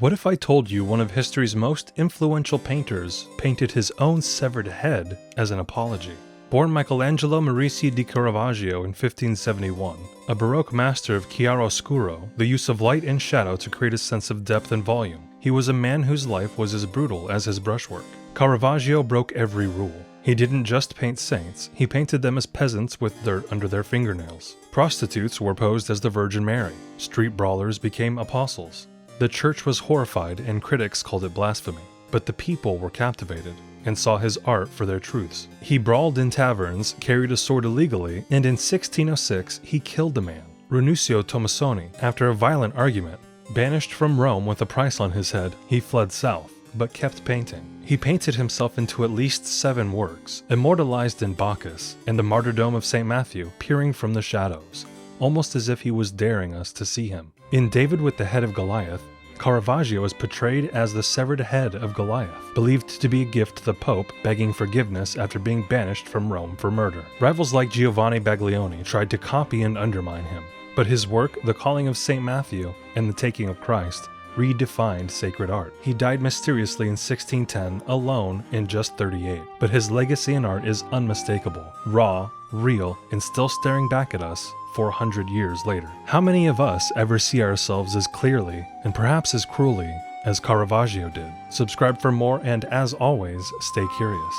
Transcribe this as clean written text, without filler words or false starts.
What if I told you one of history's most influential painters painted his own severed head as an apology? Born Michelangelo Merisi da Caravaggio in 1571, a Baroque master of chiaroscuro, the use of light and shadow to create a sense of depth and volume, he was a man whose life was as brutal as his brushwork. Caravaggio broke every rule. He didn't just paint saints, he painted them as peasants with dirt under their fingernails. Prostitutes were posed as the Virgin Mary. Street brawlers became apostles. The church was horrified and critics called it blasphemy. But the people were captivated and saw his art for their truths. He brawled in taverns, carried a sword illegally, and in 1606 he killed a man, Ranuccio Tomasoni, after a violent argument. Banished from Rome with a price on his head, he fled south, but kept painting. He painted himself into at least 7 works, immortalized in Bacchus and the martyrdom of St. Matthew peering from the shadows, almost as if he was daring us to see him. In David with the Head of Goliath, Caravaggio is portrayed as the severed head of Goliath, believed to be a gift to the Pope begging forgiveness after being banished from Rome for murder. Rivals like Giovanni Baglioni tried to copy and undermine him, but his work, The Calling of St. Matthew and The Taking of Christ, redefined sacred art. He died mysteriously in 1610, alone and just 38, but his legacy in art is unmistakable, raw, real, and still staring back at us 400 years later. How many of us ever see ourselves as clearly, and perhaps as cruelly, as Caravaggio did? Subscribe for more, and as always, stay curious.